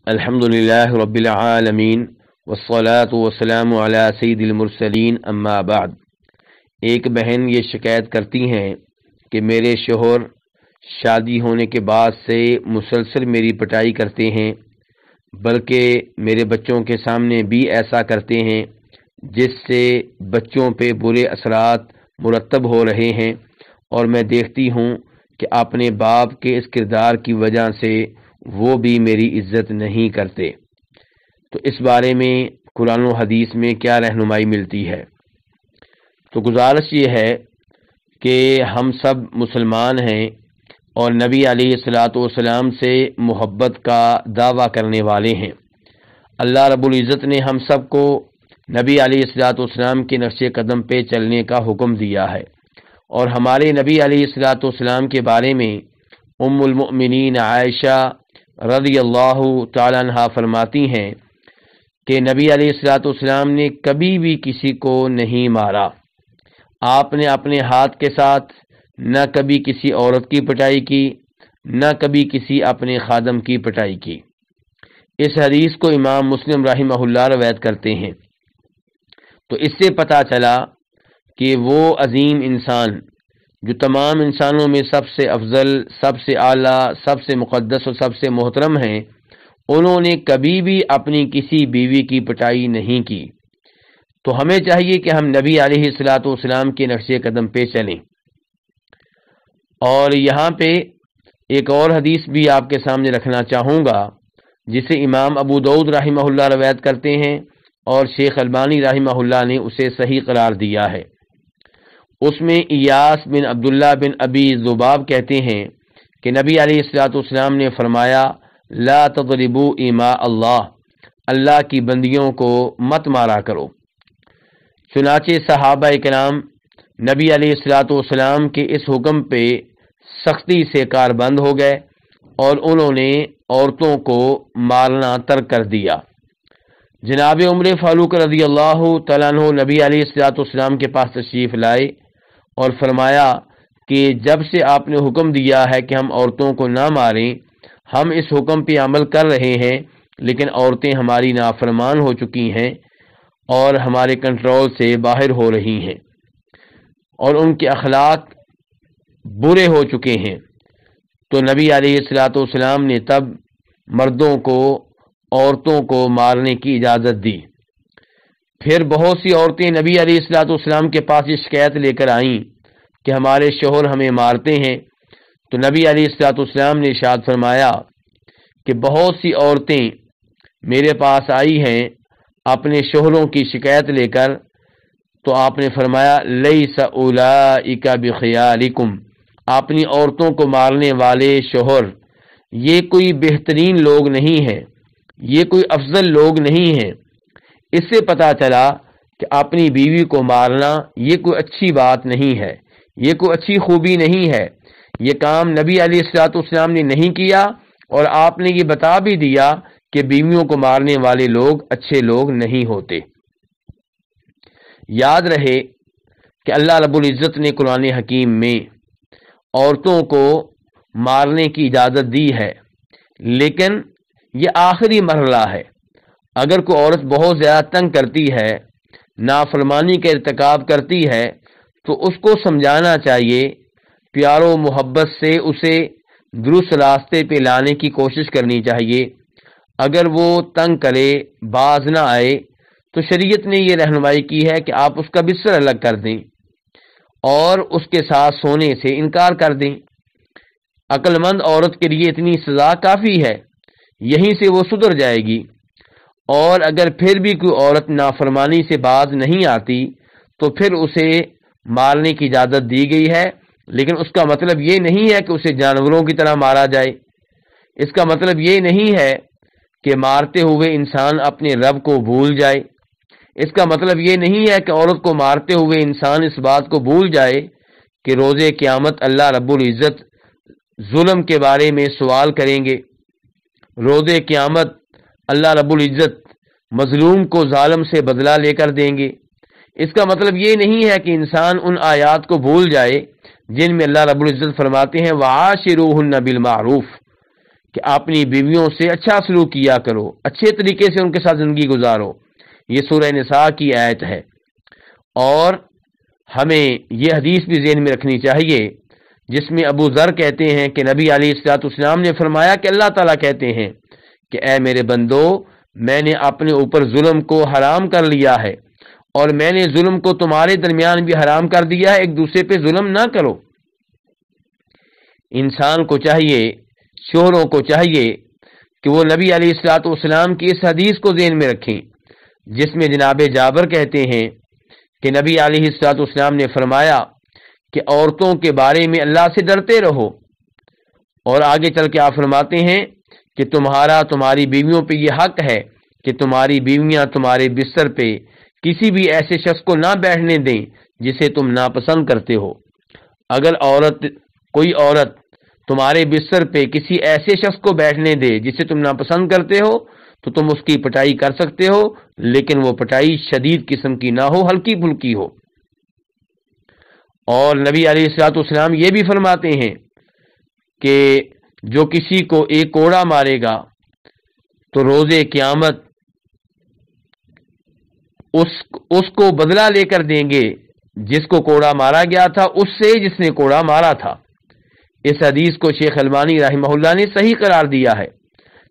الحمدللہ رب العالمین والصلاة والسلام علی سید المرسلین اما بعد۔ ایک بہن یہ شکایت کرتی ہیں کہ میرے شوہر شادی ہونے کے بعد سے مسلسل میری پٹائی کرتے ہیں، بلکہ میرے بچوں کے سامنے بھی ایسا کرتے ہیں جس سے بچوں پہ برے اثرات مرتب ہو رہے ہیں، اور میں دیکھتی ہوں کہ اپنے باپ کے اس کردار کی وجہ سے وہ بھی میری عزت نہیں کرتے۔ تو اس بارے میں قرآن و حدیث میں کیا رہنمائی ملتی ہے؟ تو گزارش یہ ہے کہ ہم سب مسلمان ہیں اور نبی علیہ الصلوۃ والسلام سے محبت کا دعویٰ کرنے والے ہیں۔ اللہ رب العزت نے ہم سب کو نبی علیہ الصلوۃ والسلام کے نقش قدم پہ چلنے کا حکم دیا ہے، اور ہمارے نبی علیہ الصلوۃ والسلام کے بارے میں ام المؤمنین عائشہ رضی اللہ تعالیٰ عنہا فرماتی ہیں کہ نبی علیہ الصلوۃ والسلام نے کبھی بھی کسی کو نہیں مارا۔ آپ نے اپنے ہاتھ کے ساتھ نہ کبھی کسی عورت کی پٹائی کی، نہ کبھی کسی اپنے خادم کی پٹائی کی۔ اس حدیث کو امام مسلم رحمہ اللہ روایت کرتے ہیں۔ تو اس سے پتہ چلا کہ وہ عظیم انسان جو تمام انسانوں میں سب سے افضل، سب سے اعلیٰ، سب سے مقدس اور سب سے محترم ہیں، انہوں نے کبھی بھی اپنی کسی بیوی کی پٹائی نہیں کی۔ تو ہمیں چاہیے کہ ہم نبی علیہ الصلوۃ والسلام کے نقش قدم پہ چلیں۔ اور یہاں پہ ایک اور حدیث بھی آپ کے سامنے رکھنا چاہوں گا، جسے امام ابو داؤد رحمہ اللہ روایت کرتے ہیں، اور شیخ البانی رحمہ اللہ نے اسے صحیح قرار دیا ہے۔ اس میں ایاس بن عبداللہ بن ابی ذباب کہتے ہیں کہ نبی علیہ الصلوۃ والسلام نے فرمایا، لا تضربوا اماء اللہ، اللہ کی بندیوں کو مت مارا کرو۔ چنانچہ صحابہ کرام نبی علیہ الصلوۃ والسلام کے اس حکم پہ سختی سے کاربند ہو گئے، اور انہوں نے عورتوں کو مارنا ترک کر دیا۔ جناب عمر فاروق رضی اللہ تعالیٰ عنہ نبی علیہ الصلوۃ والسلام کے پاس تشریف لائے اور فرمایا کہ جب سے آپ نے حکم دیا ہے کہ ہم عورتوں کو نہ ماریں، ہم اس حکم پہ عمل کر رہے ہیں، لیکن عورتیں ہماری نافرمان ہو چکی ہیں اور ہمارے کنٹرول سے باہر ہو رہی ہیں، اور ان کے اخلاق برے ہو چکے ہیں۔ تو نبی علیہ الصلوۃ والسلام نے تب مردوں کو عورتوں کو مارنے کی اجازت دی۔ پھر بہت سی عورتیں نبی علیہ الصلوۃ والسلام کے پاس یہ شکایت لے کر آئیں کہ ہمارے شوہر ہمیں مارتے ہیں۔ تو نبی علیہ الصلوۃ والسلام نے ارشاد فرمایا کہ بہت سی عورتیں میرے پاس آئی ہیں اپنے شوہروں کی شکایت لے کر، تو آپ نے فرمایا لیس اولئک بخیارکم، اپنی عورتوں کو مارنے والے شوہر یہ کوئی بہترین لوگ نہیں ہیں، یہ کوئی افضل لوگ نہیں ہیں۔ اس سے پتہ چلا کہ اپنی بیوی کو مارنا یہ کوئی اچھی بات نہیں ہے، یہ کوئی اچھی خوبی نہیں ہے۔ یہ کام نبی علیہ الصلوۃ والسلام نے نہیں کیا، اور آپ نے یہ بتا بھی دیا کہ بیویوں کو مارنے والے لوگ اچھے لوگ نہیں ہوتے۔ یاد رہے کہ اللہ رب العزت نے قرآن حکیم میں عورتوں کو مارنے کی اجازت دی ہے، لیکن یہ آخری مرحلہ ہے۔ اگر کوئی عورت بہت زیادہ تنگ کرتی ہے، نافرمانی کا ارتکاب کرتی ہے، تو اس کو سمجھانا چاہیے، پیار و محبت سے اسے درست راستے پہ لانے کی کوشش کرنی چاہیے۔ اگر وہ تنگ کرے، باز نہ آئے، تو شریعت نے یہ رہنمائی کی ہے کہ آپ اس کا بستر الگ کر دیں اور اس کے ساتھ سونے سے انکار کر دیں۔ عقل مند عورت کے لیے اتنی سزا کافی ہے، یہیں سے وہ سدھر جائے گی۔ اور اگر پھر بھی کوئی عورت نافرمانی سے باز نہیں آتی، تو پھر اسے مارنے کی اجازت دی گئی ہے، لیکن اس کا مطلب یہ نہیں ہے کہ اسے جانوروں کی طرح مارا جائے۔ اس کا مطلب یہ نہیں ہے کہ مارتے ہوئے انسان اپنے رب کو بھول جائے۔ اس کا مطلب یہ نہیں ہے کہ عورت کو مارتے ہوئے انسان اس بات کو بھول جائے کہ روز قیامت اللہ رب العزت ظلم کے بارے میں سوال کریں گے۔ روز قیامت اللہ رب العزت مظلوم کو ظالم سے بدلہ لے کر دیں گے۔ اس کا مطلب یہ نہیں ہے کہ انسان ان آیات کو بھول جائے جن میں اللہ رب العزت فرماتے ہیں وَعَاشِرُوهُنَّ بِالْمَعْرُوفِ، کہ اپنی بیویوں سے اچھا سلوک کیا کرو، اچھے طریقے سے ان کے ساتھ زندگی گزارو۔ یہ سورہ نساء کی آیت ہے، اور ہمیں یہ حدیث بھی ذہن میں رکھنی چاہیے جس میں ابو ذر کہتے ہیں کہ نبی علیہ الصلوۃ والسلام نے فرمایا کہ اللہ تعالیٰ کہتے ہیں کہ اے میرے بندو، میں نے اپنے اوپر ظلم کو حرام کر لیا ہے، اور میں نے ظلم کو تمہارے درمیان بھی حرام کر دیا ہے، ایک دوسرے پہ ظلم نہ کرو۔ انسان کو چاہیے، شوہروں کو چاہیے کہ وہ نبی علیہ الصلوۃ والسلام کی اس حدیث کو ذہن میں رکھیں جس میں جناب جابر کہتے ہیں کہ نبی علیہ الصلوۃ والسلام نے فرمایا کہ عورتوں کے بارے میں اللہ سے ڈرتے رہو، اور آگے چل کے آپ فرماتے ہیں کہ تمہاری بیویوں پہ یہ حق ہے کہ تمہاری بیویاں تمہارے بستر پہ کسی بھی ایسے شخص کو نہ بیٹھنے دیں جسے تم ناپسند کرتے ہو۔ اگر کوئی عورت تمہارے بستر پہ کسی ایسے شخص کو بیٹھنے دے جسے تم ناپسند کرتے ہو تو تم اس کی پٹائی کر سکتے ہو، لیکن وہ پٹائی شدید قسم کی نہ ہو، ہلکی پھلکی ہو۔ اور نبی علیہ الصلوۃ والسلام یہ بھی فرماتے ہیں کہ جو کسی کو ایک کوڑا مارے گا تو روز قیامت اس کو بدلہ لے کر دیں گے جس کو کوڑا مارا گیا تھا اس سے جس نے کوڑا مارا تھا۔ اس حدیث کو شیخ البانی رحمہ اللہ نے صحیح قرار دیا ہے۔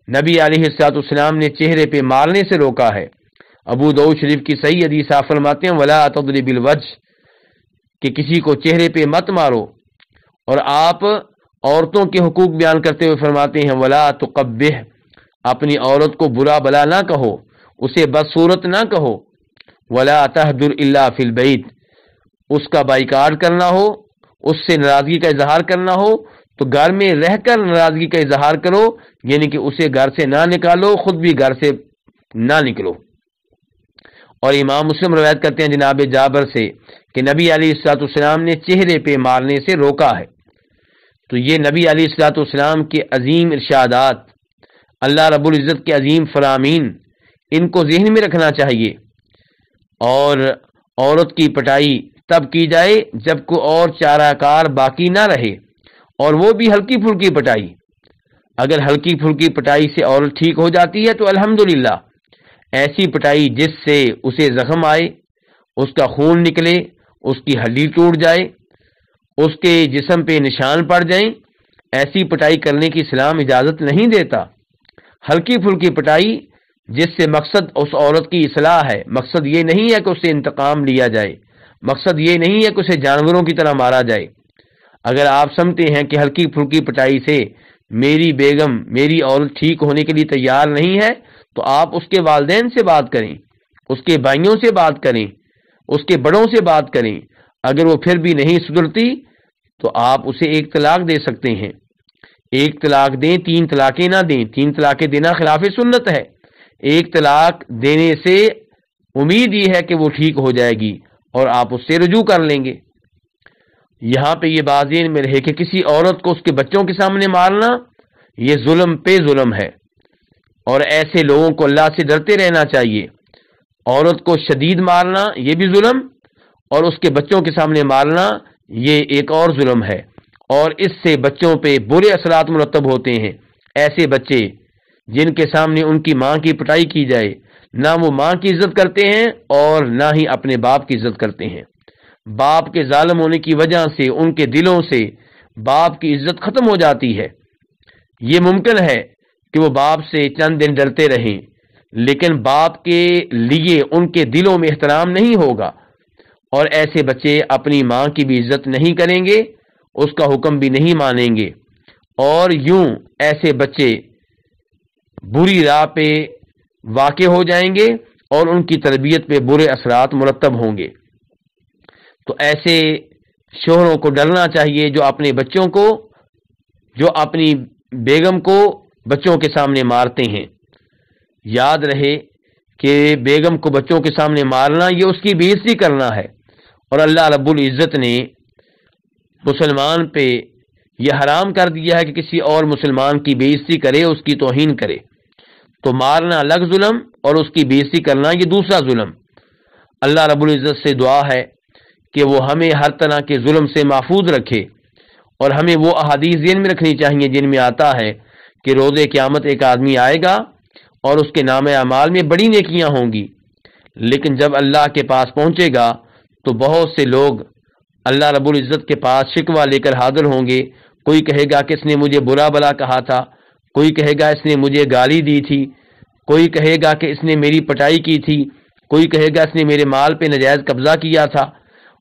نبی علیہ الصلوۃ والسلام نے چہرے پہ مارنے سے روکا ہے۔ ابو داؤد شریف کی صحیح حدیث آپ فرماتے ہیں ولا تضرب الوجه، کہ کسی کو چہرے پہ مت مارو، اور آپ عورتوں کے حقوق بیان کرتے ہوئے فرماتے ہیں ولا تقبح، اپنی عورت کو برا بلا نہ کہو، اسے بدصورت نہ کہو، ولا تهجر الا فی البیت، اس کا بائیکاٹ کرنا ہو، اس سے ناراضگی کا اظہار کرنا ہو تو گھر میں رہ کر ناراضگی کا اظہار کرو، یعنی کہ اسے گھر سے نہ نکالو، خود بھی گھر سے نہ نکلو۔ اور امام مسلم روایت کرتے ہیں جناب جابر سے کہ نبی علیہ الصلوۃ والسلام نے چہرے پہ مارنے سے روکا ہے۔ تو یہ نبی علیہ الصلوۃ والسلام کے عظیم ارشادات، اللہ رب العزت کے عظیم فرامین، ان کو ذہن میں رکھنا چاہیے۔ اور عورت کی پٹائی تب کی جائے جب کوئی اور چارہ کار باقی نہ رہے، اور وہ بھی ہلکی پھلکی پٹائی۔ اگر ہلکی پھلکی پٹائی سے عورت ٹھیک ہو جاتی ہے تو الحمدللہ، ایسی پٹائی جس سے اسے زخم آئے، اس کا خون نکلے، اس کی ہڈی ٹوٹ جائے، اس کے جسم پہ نشان پڑ جائیں، ایسی پٹائی کرنے کی اسلام اجازت نہیں دیتا۔ ہلکی پھلکی پٹائی جس سے مقصد اس عورت کی اصلاح ہے، مقصد یہ نہیں ہے کہ اسے انتقام لیا جائے، مقصد یہ نہیں ہے کہ اسے جانوروں کی طرح مارا جائے۔ اگر آپ سمجھتے ہیں کہ ہلکی پھلکی پٹائی سے میری بیگم، میری عورت ٹھیک ہونے کے لیے تیار نہیں ہے، تو آپ اس کے والدین سے بات کریں، اس کے بھائیوں سے بات کریں، اس کے بڑوں سے بات کریں۔ اگر وہ پھر بھی نہیں سدھرتی تو آپ اسے ایک طلاق دے سکتے ہیں۔ ایک طلاق دیں، 3 طلاقیں نہ دیں، 3 طلاقیں دینا خلاف سنت ہے۔ ایک طلاق دینے سے امید یہ ہے کہ وہ ٹھیک ہو جائے گی اور آپ اس سے رجوع کر لیں گے۔ یہاں پہ یہ بات ذہن میں رہے کہ کسی عورت کو اس کے بچوں کے سامنے مارنا یہ ظلم پہ ظلم ہے، اور ایسے لوگوں کو اللہ سے ڈرتے رہنا چاہیے۔ عورت کو شدید مارنا یہ بھی ظلم، اور اس کے بچوں کے سامنے مارنا یہ ایک اور ظلم ہے، اور اس سے بچوں پہ برے اثرات مرتب ہوتے ہیں۔ ایسے بچے جن کے سامنے ان کی ماں کی پٹائی کی جائے، نہ وہ ماں کی عزت کرتے ہیں اور نہ ہی اپنے باپ کی عزت کرتے ہیں۔ باپ کے ظالم ہونے کی وجہ سے ان کے دلوں سے باپ کی عزت ختم ہو جاتی ہے۔ یہ ممکن ہے کہ وہ باپ سے چند دن ڈرتے رہیں، لیکن باپ کے لیے ان کے دلوں میں احترام نہیں ہوگا، اور ایسے بچے اپنی ماں کی بھی عزت نہیں کریں گے، اس کا حکم بھی نہیں مانیں گے، اور یوں ایسے بچے بری راہ پہ واقع ہو جائیں گے اور ان کی تربیت پہ برے اثرات مرتب ہوں گے۔ تو ایسے شوہروں کو ڈرنا چاہیے جو اپنے بچوں کو، جو اپنی بیگم کو بچوں کے سامنے مارتے ہیں۔ یاد رہے کہ بیگم کو بچوں کے سامنے مارنا یہ اس کی بے عزتی کرنا ہے، اور اللہ رب العزت نے مسلمان پہ یہ حرام کر دیا ہے کہ کسی اور مسلمان کی بے عزتی کرے، اس کی توہین کرے۔ تو مارنا الگ ظلم اور اس کی بے عزتی کرنا یہ دوسرا ظلم۔ اللہ رب العزت سے دعا ہے کہ وہ ہمیں ہر طرح کے ظلم سے محفوظ رکھے، اور ہمیں وہ احادیث ذہن میں رکھنی چاہیے جن میں آتا ہے کہ روز قیامت ایک آدمی آئے گا اور اس کے نام اعمال میں بڑی نیکیاں ہوں گی، لیکن جب اللہ کے پاس پہنچے گا تو بہت سے لوگ اللہ رب العزت کے پاس شکوہ لے کر حاضر ہوں گے۔ کوئی کہے گا کہ اس نے مجھے برا بلا کہا تھا، کوئی کہے گا اس نے مجھے گالی دی تھی، کوئی کہے گا کہ اس نے میری پٹائی کی تھی، کوئی کہے گا اس نے میرے مال پہ ناجائز قبضہ کیا تھا،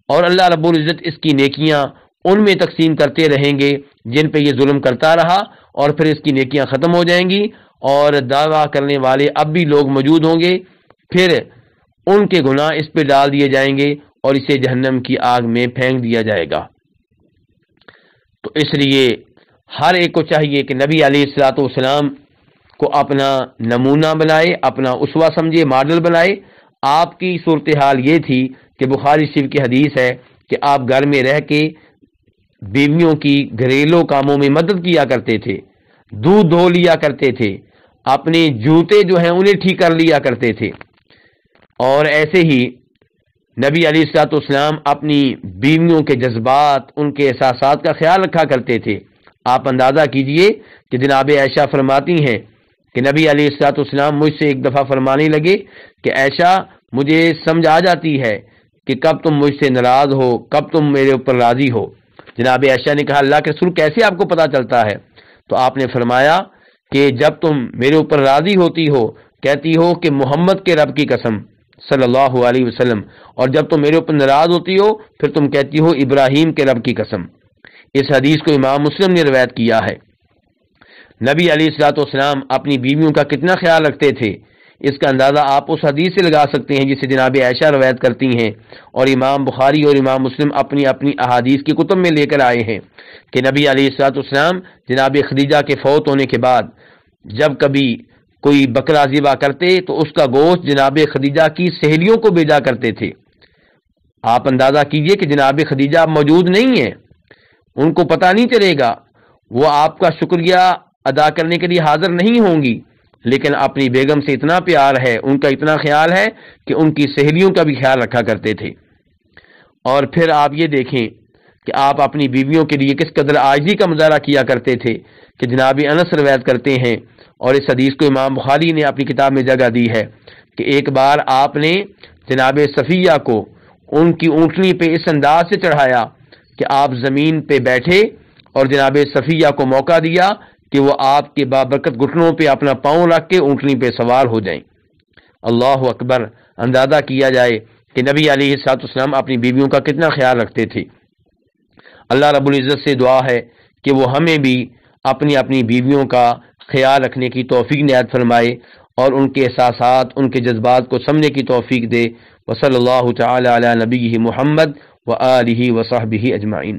اور اللہ رب العزت اس کی نیکیاں ان میں تقسیم کرتے رہیں گے جن پہ یہ ظلم کرتا رہا، اور پھر اس کی نیکیاں ختم ہو جائیں گی اور دعویٰ کرنے والے اب بھی لوگ موجود ہوں گے، پھر ان کے گناہ اس پہ ڈال دیے جائیں گے اور اسے جہنم کی آگ میں پھینک دیا جائے گا۔ تو اس لیے ہر ایک کو چاہیے کہ نبی علیہ الصلوۃ والسلام کو اپنا نمونہ بنائے، اپنا اسوہ سمجھے، ماڈل بنائے۔ آپ کی صورتحال یہ تھی کہ بخاری شریف کی حدیث ہے کہ آپ گھر میں رہ کے بیویوں کی گھریلو کاموں میں مدد کیا کرتے تھے، دودھ دھو لیا کرتے تھے، اپنے جوتے جو ہیں انہیں ٹھیک کر لیا کرتے تھے، اور ایسے ہی نبی علیہ الصلوۃ والسلام اپنی بیویوں کے جذبات، ان کے احساسات کا خیال رکھا کرتے تھے۔ آپ اندازہ کیجئے کہ جناب عائشہ فرماتی ہیں کہ نبی علیہ الصلوۃ والسلام مجھ سے ایک دفعہ فرمانے لگے کہ عائشہ مجھے سمجھ آ جاتی ہے کہ کب تم مجھ سے ناراض ہو، کب تم میرے اوپر راضی ہو۔ جناب عائشہ نے کہا اللہ کے رسول کیسے آپ کو پتہ چلتا ہے؟ تو آپ نے فرمایا کہ جب تم میرے اوپر راضی ہوتی ہو کہتی ہو کہ محمد کے رب کی قسم صلی اللہ علیہ وسلم، اور جب تم میرے اوپر ناراض ہوتی ہو پھر تم کہتی ہو ابراہیم کے رب کی قسم۔ اس حدیث کو امام مسلم نے روایت کیا ہے۔ نبی علیہ الصلوۃ والسلام اپنی بیویوں کا کتنا خیال رکھتے تھے، اس کا اندازہ آپ اس حدیث سے لگا سکتے ہیں جسے جناب عائشہ روایت کرتی ہیں، اور امام بخاری اور امام مسلم اپنی اپنی احادیث کی کتب میں لے کر آئے ہیں کہ نبی علیہ الصلوۃ والسلام جناب خدیجہ کے فوت ہونے کے بعد جب کبھی کوئی بکرا ذبح کرتے تو اس کا گوشت جناب خدیجہ کی سہیلیوں کو بھیجا کرتے تھے۔ آپ اندازہ کیجئے کہ جناب خدیجہ اب موجود نہیں ہیں، ان کو پتہ نہیں چلے گا، وہ آپ کا شکریہ ادا کرنے کے لیے حاضر نہیں ہوں گی، لیکن اپنی بیگم سے اتنا پیار ہے، ان کا اتنا خیال ہے کہ ان کی سہیلیوں کا بھی خیال رکھا کرتے تھے۔ اور پھر آپ یہ دیکھیں کہ آپ اپنی بیویوں کے لیے کس قدر عاجزی کا مظاہرہ کیا کرتے تھے کہ جناب انس روایت کرتے ہیں، اور اس حدیث کو امام بخاری نے اپنی کتاب میں جگہ دی ہے کہ ایک بار آپ نے جناب صفیہ کو ان کی اونٹنی پہ اس انداز سے چڑھایا کہ آپ زمین پہ بیٹھے اور جناب صفیہ کو موقع دیا کہ وہ آپ کے بابرکت گھٹنوں پہ اپنا پاؤں رکھ کے اونٹنی پہ سوار ہو جائیں۔ اللہ اکبر! اندازہ کیا جائے کہ نبی علیہ الصلوۃ والسلام اپنی بیویوں کا کتنا خیال رکھتے تھے۔ اللہ رب العزت سے دعا ہے کہ وہ ہمیں بھی اپنی اپنی بیویوں کا خیال رکھنے کی توفیق عنایت فرمائے اور ان کے احساسات، ان کے جذبات کو سمجھنے کی توفیق دے۔ وصلی اللہ تعالی علی نبیہ محمد وآلہ وصحبہ اجمعین۔